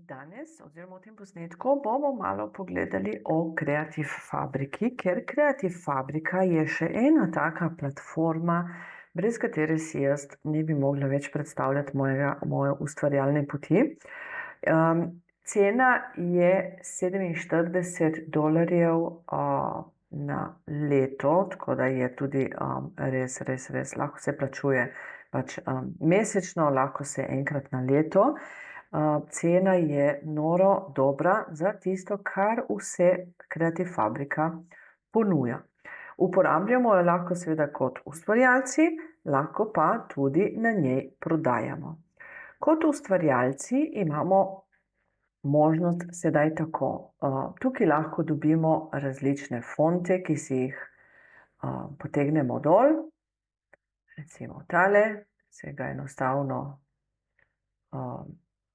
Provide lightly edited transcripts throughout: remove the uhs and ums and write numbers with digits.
Danes, oziroma v tem posnetku, bomo malo pogledali o Creative Fabriki, ker Creative Fabrika je še ena taka platforma, brez katere si jaz ne bi mogla več predstavljati moje ustvarjalne poti. Cena je $47 na leto, tako da je tudi res lahko se plačuje pač mesečno, lahko se enkrat na leto. Cena je noro dobra za tisto, kar vse Creative Fabrika ponuja. Uporabljamo jo lahko seveda kot ustvarjalci, lahko pa tudi na njej prodajamo. Kot ustvarjalci imamo možnost sedaj tako. Tukaj lahko dobimo različne fonte, ki si jih potegnemo dol. Recimo tale, se ga enostavno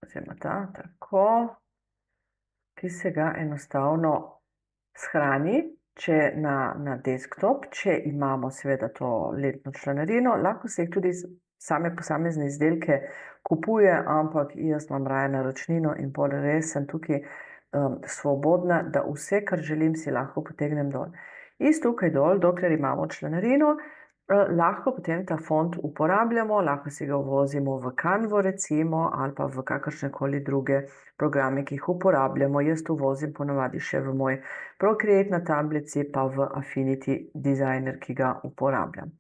oziroma tako, ki se ga enostavno shrani, če na desktop, če imamo seveda to letno članarino, lahko se jih tudi same posamezne izdelke kupuje, ampak jaz imam raje naročnino in pol res sem tukaj svobodna, da vse, kar želim, si lahko potegnem dol. Iz tukaj dol, dokler imamo članarino, lahko potem ta font uporabljamo, lahko si ga uvozimo v Canvo recimo ali pa v kakršnekoli druge programe, ki jih uporabljamo. Jaz uvozim ponavadi še v moj Procreate na tablici pa v Affinity Designer, ki ga uporabljam.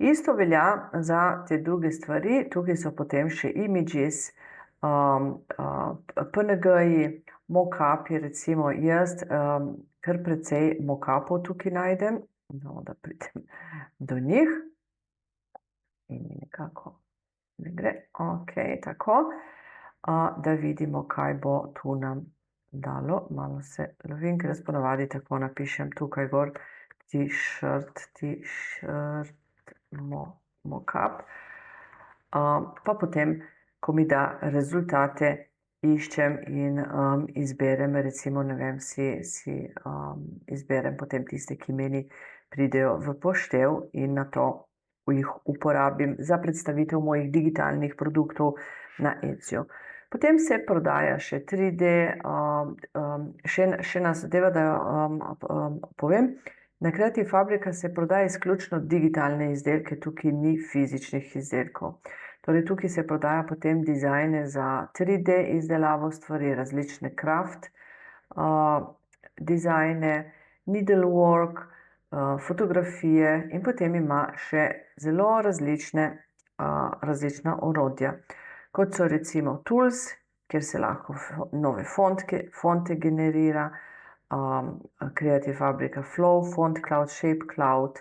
Isto velja za te druge stvari, tukaj so potem še images, PNG-ji, mockupi, recimo jaz kar precej mockupov tukaj najdem, da pridem do njih in nekako ne gre, tako, da vidimo, kaj bo tu nam dalo. Malo se lovim, ker jaz ponavadi tako napišem tukaj gor t-shirt, mockup, pa potem, ko mi da rezultate, iščem in izberem, recimo, ne vem, si izberem potem tiste, ki meni pridejo v poštev in nato jih uporabim za predstavitev mojih digitalnih produktov na Etsyju. Potem se prodaja še 3D, še ena zadeva, da povem, na Creative Fabrika se prodaja izključno digitalne izdelke, tukaj ni fizičnih izdelkov. Torej, tukaj se prodaja potem dizajne za 3D izdelavo stvari, različne craft dizajne, needlework, fotografije in potem ima še zelo različna orodja, kot so recimo tools, kjer se lahko nove fonte generira, Creative Fabrika Flow, Font Cloud, Shape Cloud,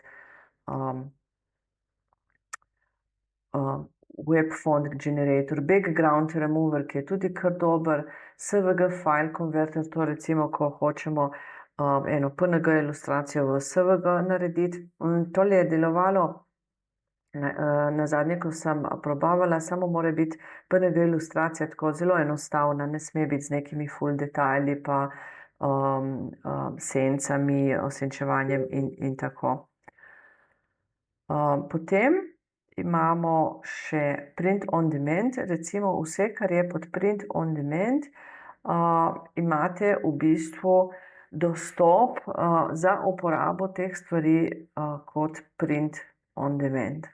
Web Font Generator, Background Remover, ki je tudi kar dober, SVG File Converter, to recimo, ko hočemo eno PNG ilustracijo v SVG narediti. Tole je delovalo na zadnje, ko sem probavala, samo mora biti PNG ilustracija tako zelo enostavna, ne sme biti z nekimi full detajli pa sencami, osenčevanjem in tako. Potem imamo še print on demand, recimo vse, kar je pod print on demand, imate v bistvu dostop za uporabo teh stvari kot print on demand.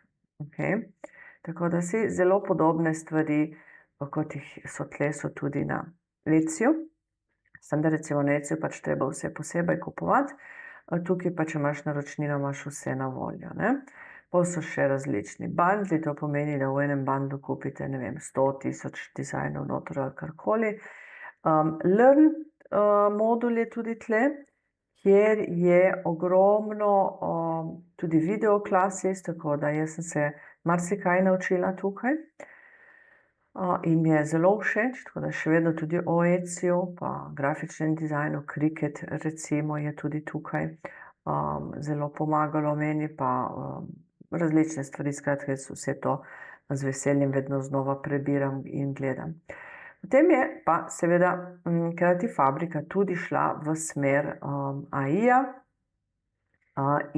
Tako da si zelo podobne stvari, kot jih so tle, so tudi na Etsyju. Samo da recimo na Etsyju pač treba vse posebej kupovati, tukaj pa, če imaš naročnino, imaš vse na voljo, ne. Pol so še različni bundli, to pomeni, da v enem bundlu kupite, ne vem, 100.000 dizajnov noter ali karkoli. Learn modul je tudi tle, kjer je ogromno tudi video classes, tako da jaz sem se marsikaj naučila tukaj. In mi je zelo všeč, tako da še vedno tudi o Etsyju, pa grafičnem dizajnu, Cricut recimo je tudi tukaj zelo pomagalo meni, pa različne stvari, skratka, jaz vse to z veseljem vedno znova prebiram in gledam. Potem je pa seveda Creative Fabrika tudi šla v smer AI-ja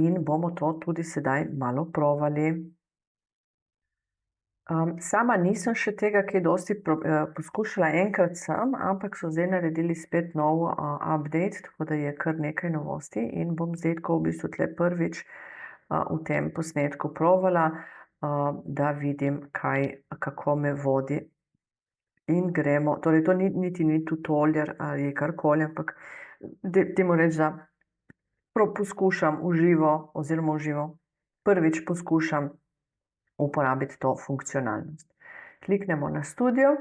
in bomo to tudi sedaj malo provali. Sama nisem še tega kaj dosti poskušala, enkrat sem, ampak so zdaj naredili spet nov update, tako da je kar nekaj novosti in bom zdaj tako v bistvu tle prvič v tem posnetku provala, da vidim, kako me vodi. In gremo, torej to niti ni tutorial ali karkoli, ampak dajmo reči, da poskušam v živo, prvič poskušam uporabiti to funkcionalnost. Kliknemo na studio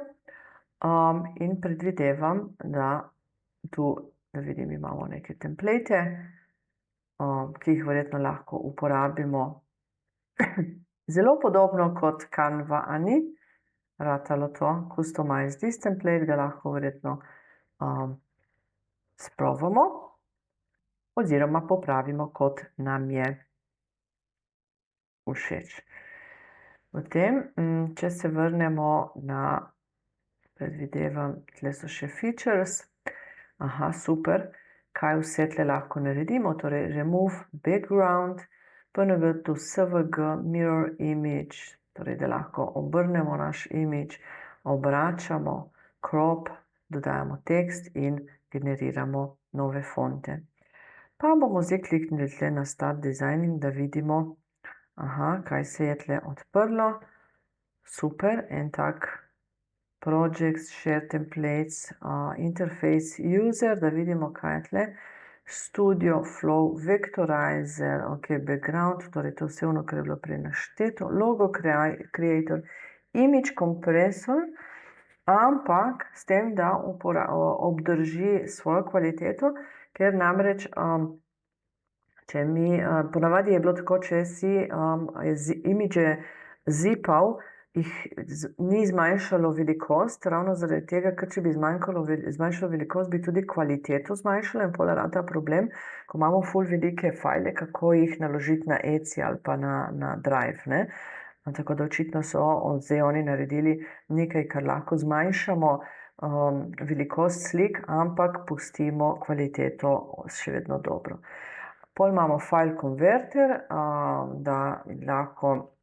in predvidevam, da tu, da vidim, imamo neke template, ki jih verjetno lahko uporabimo zelo podobno kot Canva, a ni? Ratalo to, customize this template, ga lahko verjetno spробvamo oziroma popravimo, kot nam je všeč. Potem, če se vrnemo na, predvidevam, tle so še features. Aha, super. Kaj vse tle lahko naredimo? Torej, remove background, PNG to SVG, mirror image, torej, da lahko obrnemo naš image, obračamo, crop, dodajamo tekst in generiramo nove fonte. Pa bomo zdaj kliknili tle na Start Designing, da vidimo, kaj se je tle odprlo. Super, en tak Projects, Share Templates, Interface User, da vidimo, kaj je tle. Studio, Flow, Vectorizer, Background, torej to vse ono, kar je bilo prej našteto. Logo Creator, Image Compressor, ampak s tem, da obdrži svojo kvaliteto, ker namreč če ponavadi je bilo tako, če si imidže zipal, jih ni zmanjšalo velikost, ravno zaradi tega, ker če bi zmanjšalo velikost, bi tudi kvaliteto zmanjšalo in pol rata problem, ko imamo ful velike fajle, kako jih naložiti na Etsy ali pa na Drive, ne. Tako da očitno so zdaj oni naredili nekaj, kar lahko zmanjšamo velikost slik, ampak pustimo kvaliteto še vedno dobro. Pol imamo File Converter, da lahko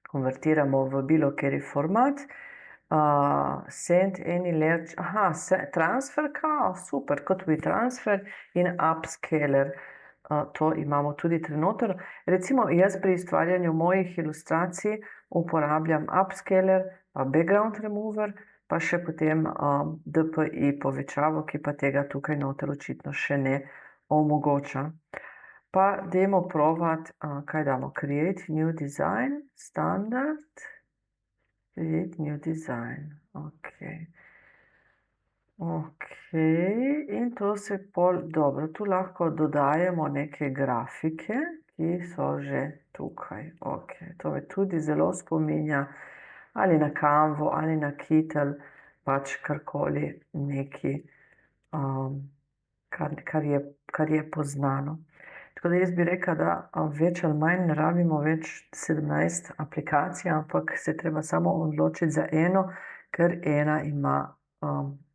konvertiramo v bilo kateri format. Send any large, transfer kao, super, kot WeTransfer in Upscaler. To imamo tudi noter. Recimo jaz pri ustvarjanju mojih ilustracij uporabljam Upscaler, pa Background Remover, pa še potem DPI povečavo, ki pa tega tukaj noter očitno še ne omogoča. Pa dajmo provat, kaj damo, Create New Design, Standard, Create New Design, in to se pol, dobro, tu lahko dodajamo neke grafike, ki so že tukaj, to me tudi zelo spominja ali na Canvo ali na Kittl, pač karkoli neki, kar je poznano. Tako da jaz bi rekla, da več ali manj ne rabimo več 17 aplikacij, ampak se je treba samo odločiti za eno, ker ena ima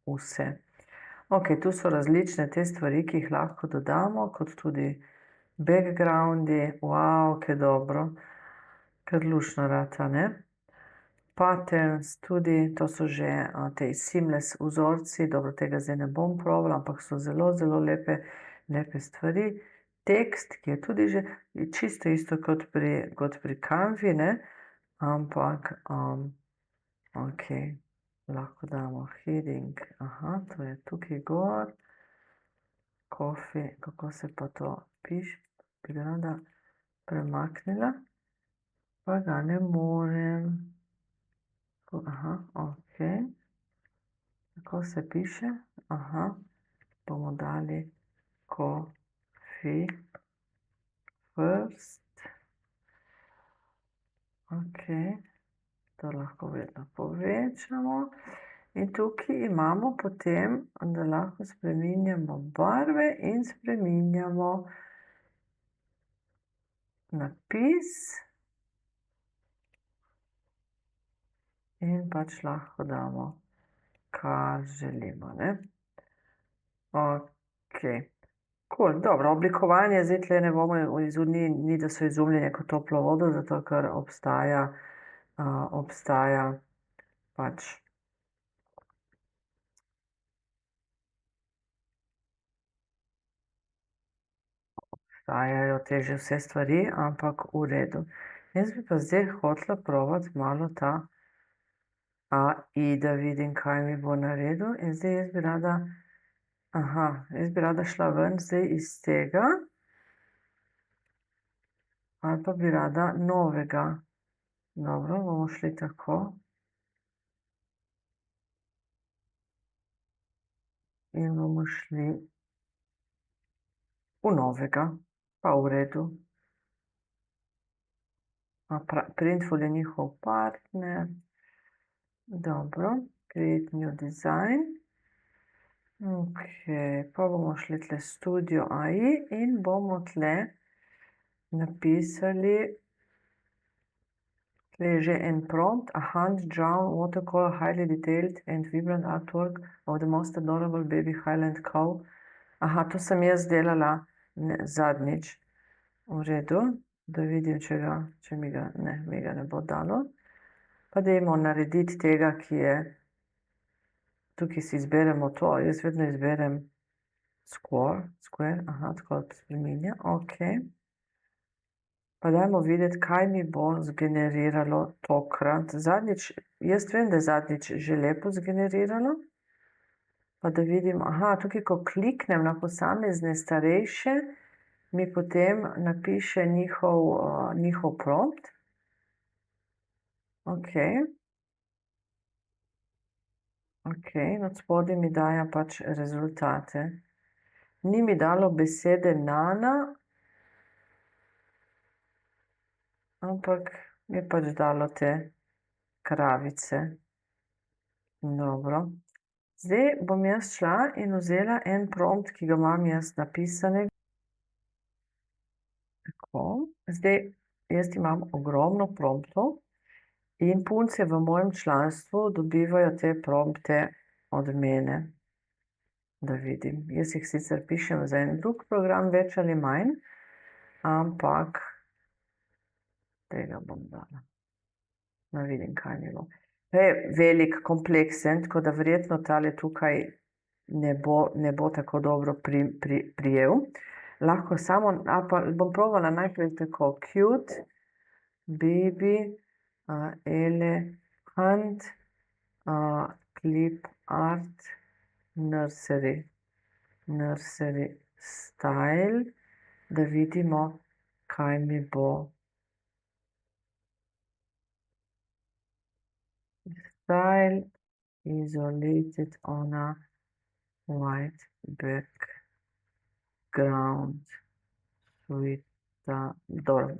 vse. Tu so različne te stvari, ki jih lahko dodamo, kot tudi backgroundi, kaj dobro, kar luštno rata, ne. Patterns tudi, to so že te seamless vzorci, dobro, tega zdaj ne bom probala, ampak so zelo, zelo lepe stvari. Tekst, ki je tudi že čisto isto kot pri Canvi, ne, ampak lahko damo heading, to je tukaj gor, coffee, kako se pa to piše, bi ga rada premaknila, pa ga ne morem. Kako se piše, bomo dali coffee first, to lahko vedno povečamo. In tukaj imamo potem, da lahko spreminjamo barve in spreminjamo napis in pač lahko damo, kar želimo, ne. Cool, dobro, oblikovanje zdaj tle ne bomo ni, da so izumljene kot toplo vodo, zato ker obstaja obstaja pač obstajajo te že vse stvari, ampak v redu. Jaz bi pa zdaj hotela probati malo ta AI, da vidim, kaj mi bo naredil. In zdaj jaz bi rada šla ven zdaj iz tega, ali pa bi rada novega. Dobro, bomo šli tako. In bomo šli v novega, pa v redu. Printful je njihov partner. Dobro, create new design. Ok, pa bomo šli tle Studio AI in bomo tle napisali, tle je že en prompt, a hand-drawn watercolor highly detailed and vibrant artwork of the most adorable baby Highland cow. Aha, to sem jaz delala zadnjič. V redu, da vidim, če mi ga ne bo dalo. Pa dajmo narediti tega, ki je, tukaj si izberemo to, jaz vedno izberem square, aha, tako spreminja, ok. Pa dajmo videti, kaj mi bo zgeneriralo tokrat. Jaz vem, da je zadnjič že lepo zgeneriralo. Pa da vidim, aha, tukaj, ko kliknem na posamezne starejše, mi potem napiše njihov prompt. Ok. Ok, in od spodaj mi daje pač rezultate. Ni mi dalo besede Nana, ampak mi je pač dalo te kravice. Dobro. Zdaj bom jaz šla in vzela en prompt, ki ga imam jaz napisanega. Tako. Zdaj, jaz imam ogromno promptov in punce v mojem članstvu dobivajo te prompte od mene. Da vidim. Jaz jih sicer pišem za en drug program, več ali manj, ampak tega bom dala. Da vidim, kaj mi bo. To je velik, kompleksen, tako da verjetno tale tukaj ne bo tako dobro prijel. Lahko samo, pa bom provala najprej tako, cute, baby, elephant, clip art, nursery style, da vidimo, kaj mi bo. Style isolated on a white background. Dobro,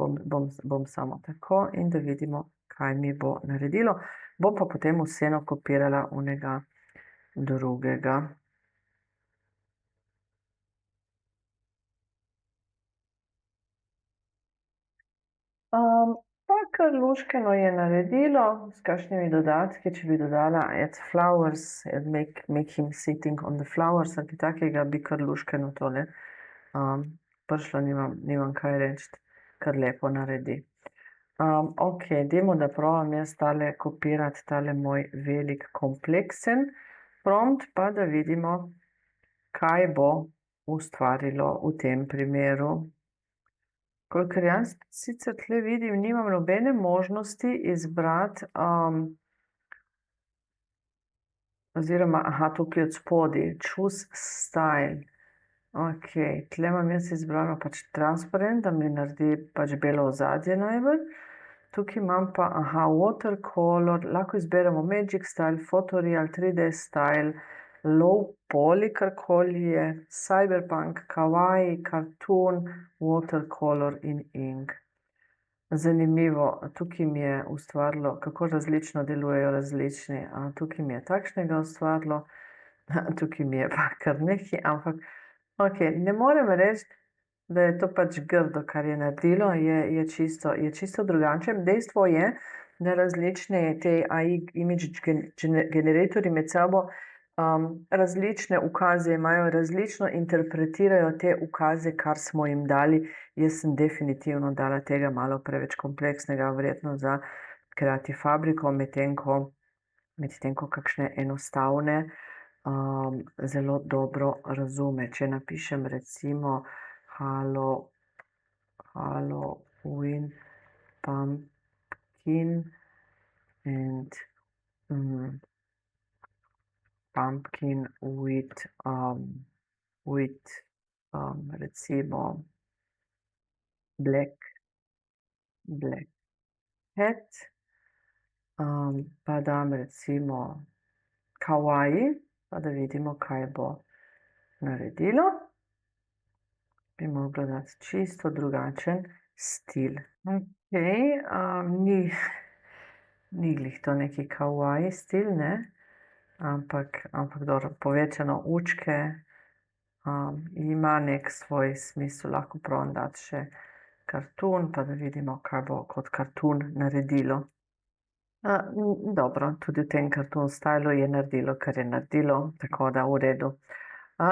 bom samo tako in da vidimo, kaj mi bo naredilo. Bom pa potem vseeno kopirala unega drugega. Pa kar luškeno je naredilo, s kakšnimi dodatki, če bi dodala add flowers, make him sitting on the flowers, ali takega bi kar luškeno tole prišlo, nimam kaj reči, kar lepo naredi. Ok, dajmo, da probam jaz tale kopirati, tale moj velik kompleksen prompt, pa da vidimo, kaj bo ustvarilo v tem primeru. Kolikor jaz sicer tle vidim, nimam nobene možnosti izbrati, oziroma, tukaj od spodaj, choose style. Ok, tle imam jaz izbrano pač transparent, da mi naredi pač belo ozadje najbolj. Tukaj imam pa, watercolor, lahko izberemo magic style, photoreal, 3D style, low poly, karkoli je, cyberpunk, kawaii, cartoon, watercolor in ink. Zanimivo, tukaj mi je ustvarilo, kako različno delujejo različni. Tukaj mi je takšnega ustvarilo, tukaj mi je pa kar nekaj, ampak ok, ne morem reči, da je to pač grdo, kar je naredilo, je čisto drugače. Dejstvo je, da različne te AI image generatorji med sabo različne ukaze imajo, različno interpretirajo te ukaze, kar smo jim dali. Jaz sem definitivno dala tega malo preveč kompleksnega, verjetno za Creative Fabrico, medtem ko kakšne enostavne zelo dobro razume. Če napišem recimo Halloween pumpkin and pumpkin with recimo black hat, pa dam recimo kawaii, pa da vidimo, kaj bo naredilo. Bi mogla dati čisto drugačen stil. Okej, ni glih to neki kawaii stil, ne? Ampak dobro, povečano učke ima nek svoj smisel. Lahko probam dati še kartun, pa da vidimo, kaj bo kot kartun naredilo. Dobro, tudi v tem kartun stylu je naredilo, kar je naredilo, tako da v redu.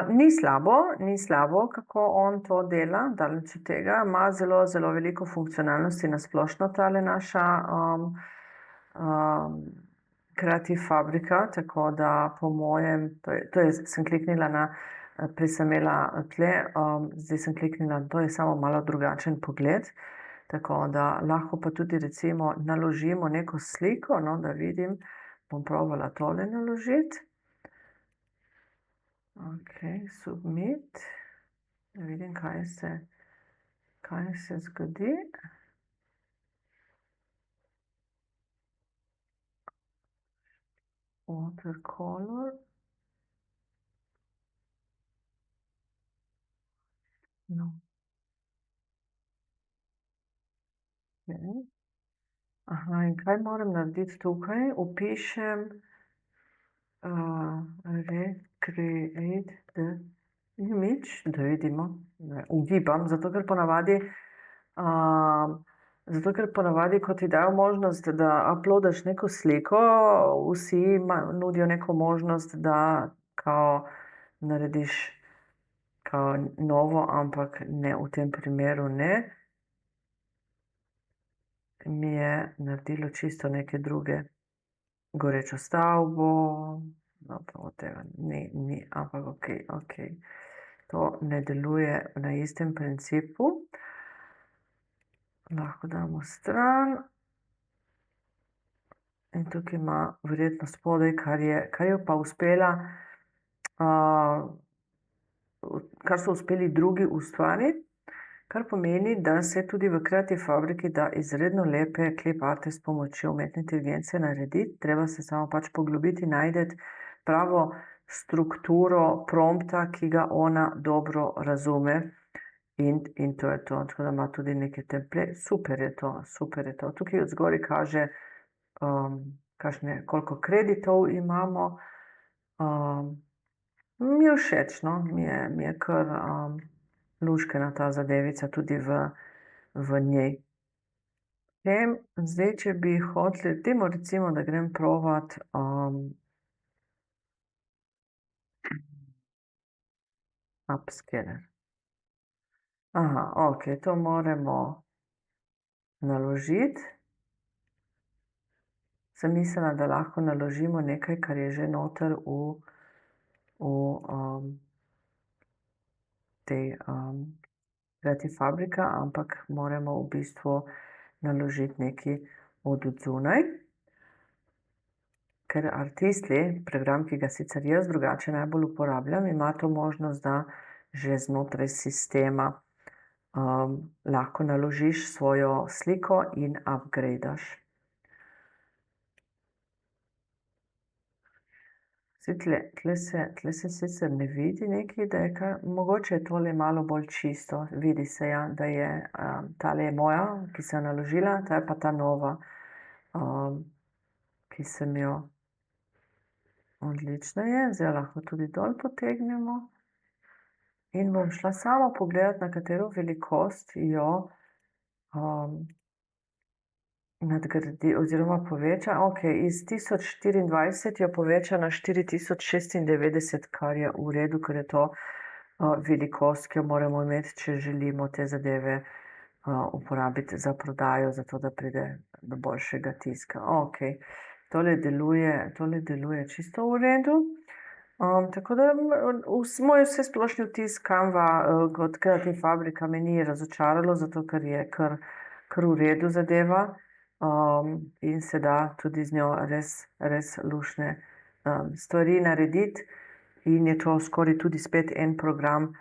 Ni slabo, kako on to dela, daleč od tega. Ima zelo, zelo veliko funkcionalnosti na splošno tale naša Creative Fabrica, tako da po mojem, sem kliknila na, prej sem imela tle, zdaj sem kliknila, to je samo malo drugačen pogled, tako da lahko pa tudi recimo naložimo neko sliko, no, da vidim, bom probala tole naložiti. Ok, submit, da vidim, kaj se zgodi. Watercolor. No. Okay. Aha, in kaj moram narediti tukaj? Vpišem recreate the image, da vidimo. Ugibam, zato ker ponavadi, ko ti dajo možnost, da uploadaš neko sliko, vsi nudijo neko možnost, da kao narediš kao novo, ampak ne, v tem primeru ne. Mi je naredilo čisto neke druge, gorečo stavbo, no, pa od tega ni, ampak okej. To ne deluje na istem principu. Lahko damo stran. In tukaj ima verjetno spodaj, kar je pa uspela, kar so uspeli drugi ustvariti, kar pomeni, da se tudi v Creative Fabrici da izredno lepe clip arte s pomočjo umetne inteligence narediti. Treba se samo pač poglobiti, najti pravo strukturo prompta, ki ga ona dobro razume. In to je to. Tako da ima tudi neke template. Super je to. Tukaj od zgoraj kaže, koliko kreditov imamo. Mi je všeč, no, mi je kar luškena ta zadevica tudi v njej. Zdaj, če bi hoteli, dajmo recimo, da grem provat upscaler. Aha, okej, to moramo naložiti. Sem mislila, da lahko naložimo nekaj, kar je že noter v tej Creative Fabrica, ampak moramo v bistvu naložiti nekaj od odzunaj. Ker Artistly, program, ki ga sicer jaz drugače najbolj uporabljam, ima to možnost, da že znotraj sistema lahko naložiš svojo sliko in upgradaš. Tle se sicer ne vidi nekaj, da je kaj, mogoče je tole malo bolj čisto. Vidi se, ja, da je, tale je moja, ki sem jo naložila, ta je pa ta nova, ki sem jo, odlična je, zdaj lahko tudi dol potegnemo. In bom šla samo pogledat, na katero velikost jo nadgradi oziroma poveča. Okej, iz 1024 jo poveča na 4096, kar je v redu, ker je to velikost, ki jo moramo imeti, če želimo te zadeve uporabiti za prodajo, zato da pride do boljšega tiska. Ok, tole deluje čisto v redu. Tako da moj vse splošni vtis Canva kot Creative Fabrica me ni razočaralo, zato ker je kar v redu zadeva. In se da tudi z njo res luštne stvari narediti. In je to skoraj tudi spet en program,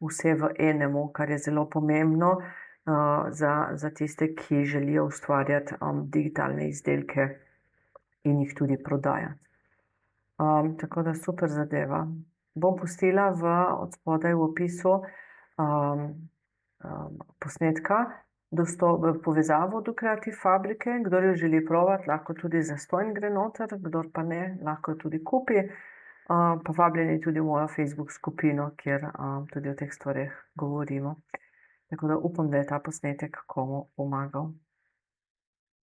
vse v enemu, kar je zelo pomembno za tiste, ki želijo ustvarjati digitalne izdelke in jih tudi prodajati. Tako da super zadeva. Bom pustila od spodaj v opisu posnetka, povezavo do Creative Fabrike. Kdor jo želi provati, lahko tudi zastonj gre noter, kdor pa ne, lahko jo tudi kupi. Pa vabljeni tudi v mojo Facebook skupino, kjer tudi o teh stvareh govorimo. Tako da upam, da je ta posnetek komu pomagal.